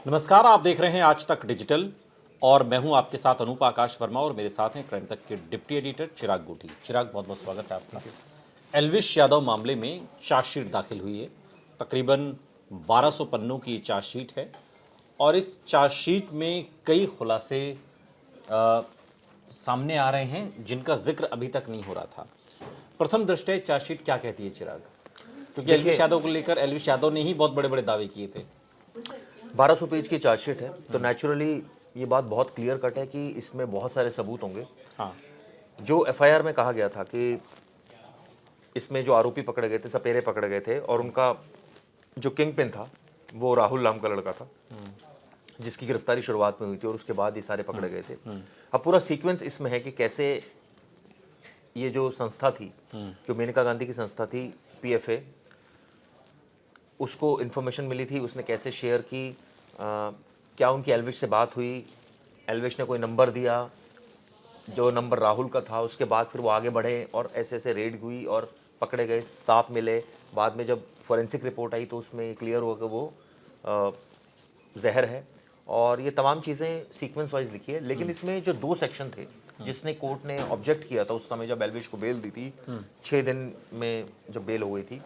नमस्कार, आप देख रहे हैं आज तक डिजिटल और मैं हूं आपके साथ अनूप आकाश वर्मा और मेरे साथ हैं क्राइम तक के डिप्टी एडिटर चिराग गोटी। चिराग, बहुत बहुत स्वागत है आपका। एल्विश यादव मामले में चार्जशीट दाखिल हुई है। तकरीबन 1200 पन्नों की चार्जशीट है और इस चार्जशीट में कई खुलासे अ, सामने आ रहे हैं जिनका जिक्र अभी तक नहीं हो रहा था। प्रथम दृष्टया चार्जशीट क्या कहती है चिराग? क्योंकि एल्विश यादव को लेकर एल्विश यादव ने ही बहुत बड़े बड़े दावे किए थे। 1200 पेज की चार्जशीट है तो नेचुरली ये बात बहुत क्लियर कट है कि इसमें बहुत सारे सबूत होंगे। हाँ। जो एफआईआर में कहा गया था कि इसमें जो आरोपी पकड़े गए थे, सपेरे पकड़े गए थे और उनका जो किंग पिन था वो राहुल नाम का लड़का था जिसकी गिरफ्तारी शुरुआत में हुई थी और उसके बाद ये सारे पकड़े गए थे। अब पूरा सीक्वेंस इसमें है कि कैसे ये जो संस्था थी, जो मेनका गांधी की संस्था थी पीएफए, उसको इन्फॉर्मेशन मिली थी, उसने कैसे शेयर की, क्या उनकी एल्विश से बात हुई, एल्विश ने कोई नंबर दिया, जो नंबर राहुल का था, उसके बाद फिर वो आगे बढ़े और ऐसे ऐसे रेड हुई और पकड़े गए, सांप मिले। बाद में जब फॉरेंसिक रिपोर्ट आई तो उसमें क्लियर हुआ कि वो जहर है और ये तमाम चीज़ें सीक्वेंस वाइज लिखी है। लेकिन इसमें जो दो सेक्शन थे जिसने कोर्ट ने ऑब्जेक्ट किया था उस समय जब एल्विश को बेल दी थी, 6 दिन में जब बेल हो गई थी,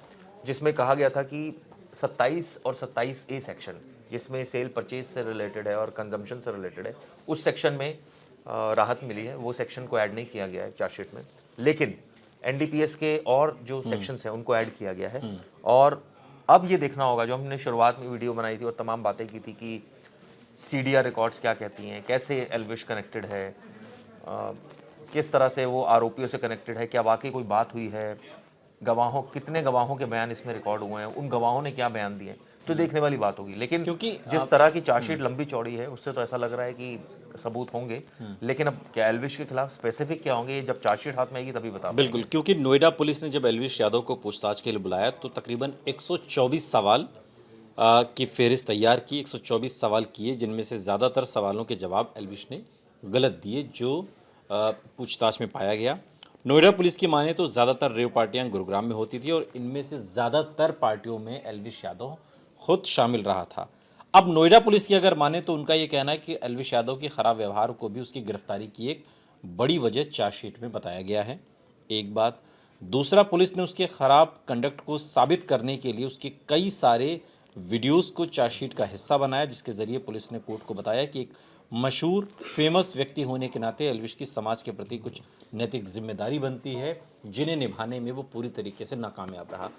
जिसमें कहा गया था कि 27 और 27A सेक्शन जिसमें सेल परचेज से रिलेटेड है और कंजम्पशन से रिलेटेड है, उस सेक्शन में राहत मिली है। वो सेक्शन को ऐड नहीं किया गया है चार्जशीट में, लेकिन एनडीपीएस के और जो सेक्शंस हैं उनको ऐड किया गया है। और अब ये देखना होगा, जो हमने शुरुआत में वीडियो बनाई थी और तमाम बातें की थी कि सीडीआर रिकॉर्ड्स क्या कहती हैं, कैसे एल्विश कनेक्टेड है, किस तरह से वो आरोपियों से कनेक्टेड है, क्या वाकई कोई बात हुई है, गवाहों, कितने गवाहों के बयान इसमें रिकॉर्ड हुए हैं, उन गवाहों ने क्या बयान दिए, तो देखने वाली बात होगी। लेकिन क्योंकि जिस तरह की चार्जशीट लंबी चौड़ी है उससे तो ऐसा लग रहा है कि सबूत होंगे। लेकिन अब क्या एल्विश के खिलाफ स्पेसिफिक क्या होंगे, ये जब चार्जशीट हाथ में आएगी तभी बता बिल्कुल, पाएंगे। क्योंकि नोएडा पुलिस ने जब एल्विश यादव को पूछताछ के लिए बुलाया तो तकरीबन 124 सवाल की फेहरिस्त तैयार की। 124 सवाल किए जिनमें से ज़्यादातर सवालों के जवाब एल्विश ने गलत दिए, जो पूछताछ में पाया गया। नोएडा पुलिस की माने तो ज़्यादातर रेव पार्टियां गुरुग्राम में होती थी और इनमें से ज़्यादातर पार्टियों में एल्विश यादव खुद शामिल रहा था। अब नोएडा पुलिस की अगर माने तो उनका ये कहना है कि एल्विश यादव के खराब व्यवहार को भी उसकी गिरफ्तारी की एक बड़ी वजह चार्जशीट में बताया गया है। एक बात। दूसरा, पुलिस ने उसके खराब कंडक्ट को साबित करने के लिए उसके कई सारे वीडियोस को चार्जशीट का हिस्सा बनाया, जिसके जरिए पुलिस ने कोर्ट को बताया कि एक मशहूर फेमस व्यक्ति होने के नाते एल्विश की समाज के प्रति कुछ नैतिक जिम्मेदारी बनती है, जिन्हें निभाने में वो पूरी तरीके से नाकामयाब रहा।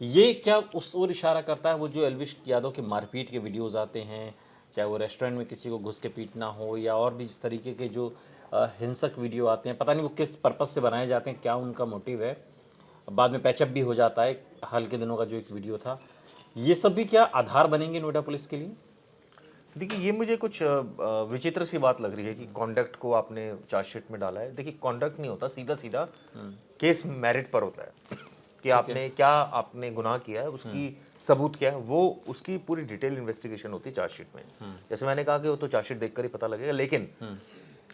ये क्या उस ओर इशारा करता है, वो जो एल्विश यादव के मारपीट के वीडियोस आते हैं, चाहे वो रेस्टोरेंट में किसी को घुस के पीटना हो या और भी इस तरीके के जो हिंसक वीडियो आते हैं, पता नहीं वो किस पर्पस से बनाए जाते हैं, क्या उनका मोटिव है। बाद में पैचअप भी हो जाता है। हाल के दिनों का जो एक वीडियो था, ये सब भी क्या आधार बनेंगे नोएडा पुलिस के लिए? देखिए, ये मुझे कुछ विचित्र सी बात लग रही है कि कॉन्डक्ट को आपने चार्जशीट में डाला है। देखिए, कॉन्डक्ट नहीं होता, सीधा सीधा केस मेरिट पर होता है कि आपने गुनाह किया है, उसकी सबूत क्या है, वो उसकी पूरी डिटेल इन्वेस्टिगेशन होती है चार्जशीट में। जैसे मैंने कहा कि वो तो चार्जशीट देखकर ही पता लगेगा, लेकिन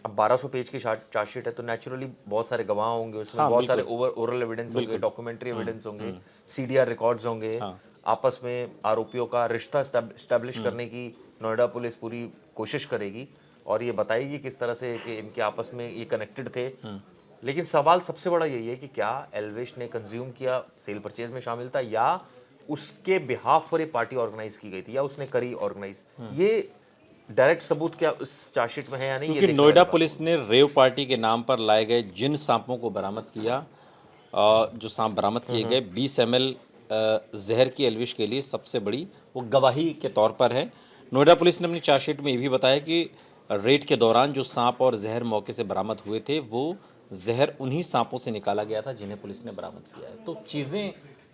अब 1200 पेज की चार्जशीट है तो नेचुरली बहुत सारे गवाह होंगे उसमें, हाँ, बहुत सारे बिल्कुल। ओरल एविडेंस होंगे, डॉक्यूमेंट्री एविडेंस होंगे, सीडीआर रिकॉर्ड्स होंगे। आपस में आरोपियों का रिश्ता स्टैब्लिश करने की नोएडा पुलिस पूरी कोशिश करेगी और ये बताएगी किस तरह से कि इनके आपस में ये कनेक्टेड थे। लेकिन सवाल सबसे बड़ा यही है कि क्या एल्विश ने कंज्यूम किया, सेल परचेज में शामिल था, या उसके बिहाफ पर ये पार्टी ऑर्गेनाइज की गई थी, या उसने करी ऑर्गेनाइज। ये डायरेक्ट सबूत क्या उस चार्जशीट में है या नहीं, ये क्योंकि देखने नोएडा वाली बात पुलिस ने रेव पार्टी के नाम पर लाए गए जिन सांपों को बरामद किया, जो सांप बरामद किए गए 20 ml जहर की एल्विश के लिए सबसे बड़ी वो गवाही के तौर पर है। नोएडा पुलिस ने अपनी चार्जशीट में ये भी बताया कि रेड के दौरान जो सांप और जहर मौके से बरामद हुए थे, वो जहर उन्हीं सांपों से निकाला गया था जिन्हें पुलिस ने बरामद किया है। तो चीज़ें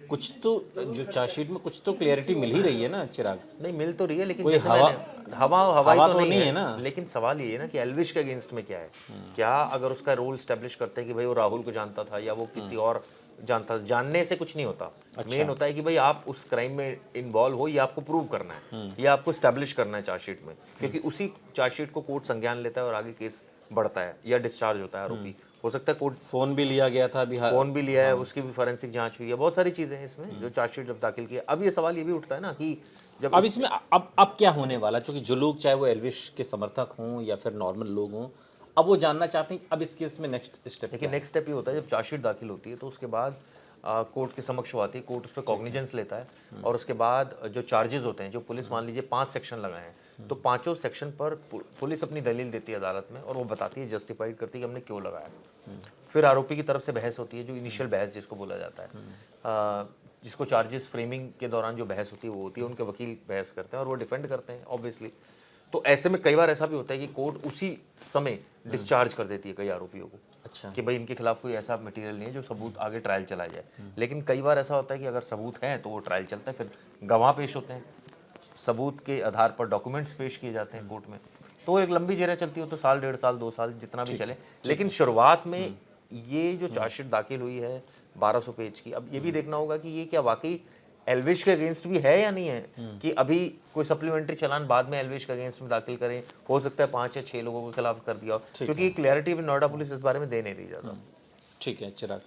कुछ तो, जो चार्जशीट में कुछ तो क्लियरिटी मिल ही रही है ना चिराग? नहीं मिल तो रही है, लेकिन कोई जैसे हवा हवाई हवा तो नहीं है ना। लेकिन सवाल ये है ना कि एल्विश के अगेंस्ट में क्या है। क्या अगर उसका रोल स्टैब्लिश करते हैं कि भाई वो राहुल को जानता था या वो किसी और जानता, जानने से कुछ नहीं होता। मेन होता है कि भाई आप उस क्राइम में इन्वॉल्व हो, ये आपको प्रूव करना है, ये आपको स्टैब्लिश करना है चार्जशीट में, क्योंकि उसी चार्जशीट को कोर्ट संज्ञान लेता है और आगे केस बढ़ता है या डिस्चार्ज होता है आरोपी, हो सकता है कोर्ट फ़ोन भी लिया गया था बिहार। फोन भी लिया है, उसकी भी फॉरेंसिक जांच हुई है, बहुत सारी चीजें हैं इसमें जो चार्जशीट जब दाखिल किया। अब ये सवाल ये भी उठता है ना कि जब अब इसमें अब क्या होने वाला, क्योंकि जो लोग चाहे वो एल्विश के समर्थक हों या फिर नॉर्मल लोग हों, अब वो जानना चाहते हैं कि अब इस केस में नेक्स्ट स्टेप देखिए नेक्स्ट स्टेप ये होता है जब चार्जशीट दाखिल होती है तो उसके बाद कोर्ट के समक्ष वो आती है, कोर्ट उस पर कॉग्निजेंस लेता है और उसके बाद जो चार्जेस होते हैं, जो पुलिस मान लीजिए 5 सेक्शन लगाए हैं तो पांचों सेक्शन पर पुलिस अपनी दलील देती है अदालत में और वो बताती है, जस्टिफाइड करती है कि हमने क्यों लगाया। फिर आरोपी की तरफ से बहस होती है, जो इनिशियल बहस जिसको बोला जाता है, जिसको चार्जेस फ्रेमिंग के दौरान जो बहस होती है वो होती है, उनके वकील बहस करते हैं और वो डिफेंड करते हैं ऑब्वियसली। तो ऐसे में कई बार ऐसा भी होता है कि कोर्ट उसी समय डिस्चार्ज कर देती है कई आरोपियों को अच्छा कि भाई इनके खिलाफ कोई ऐसा मटेरियल नहीं है जो सबूत आगे ट्रायल चला जाए। लेकिन कई बार ऐसा होता है कि अगर सबूत हैं तो वो ट्रायल चलता है, फिर गवाह पेश होते हैं, सबूत के आधार पर डॉक्यूमेंट्स पेश किए जाते हैं कोर्ट में, तो एक लंबी जेरा चलती हो तो साल, 1.5 साल, 2 साल जितना भी चले। लेकिन शुरुआत में ये जो चार्जशीट दाखिल हुई है 1200 पेज की, अब ये भी देखना होगा कि ये क्या वाकई एल्विश के अगेंस्ट भी है या नहीं है, कि अभी कोई सप्लीमेंट्री चालान बाद में एल्विश के अगेंस्ट में दाखिल करें, हो सकता है 5 या 6 लोगों के खिलाफ कर दिया हो, क्योंकि क्लैरिटी भी नोएडा पुलिस इस बारे में दे नहीं रही ज़्यादा। ठीक है चिराग,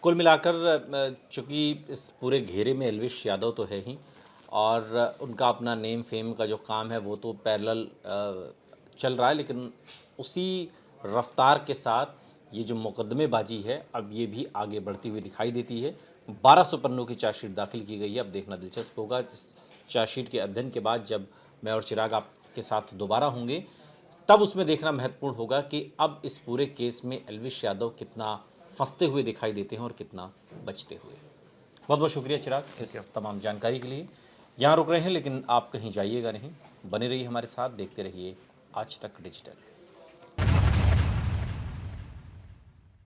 कुल मिलाकर चूँकि इस पूरे घेरे में एल्विश यादव तो है ही, और उनका अपना नेम फेम का जो काम है वो तो पैरेलल चल रहा है, लेकिन उसी रफ्तार के साथ ये जो मुकदमेबाजी है अब ये भी आगे बढ़ती हुई दिखाई देती है। 1200 पन्नों की चार्जशीट दाखिल की गई है। अब देखना दिलचस्प होगा इस चार्जशीट के अध्ययन के बाद जब मैं और चिराग आपके साथ दोबारा होंगे, तब उसमें देखना महत्वपूर्ण होगा कि अब इस पूरे केस में एल्विश यादव कितना फंसते हुए दिखाई देते हैं और कितना बचते हुए। बहुत बहुत शुक्रिया चिराग इस तमाम जानकारी के लिए। यहाँ रुक रहे हैं लेकिन आप कहीं जाइएगा नहीं, बने रहिए हमारे साथ, देखते रहिए आज तक डिजिटल।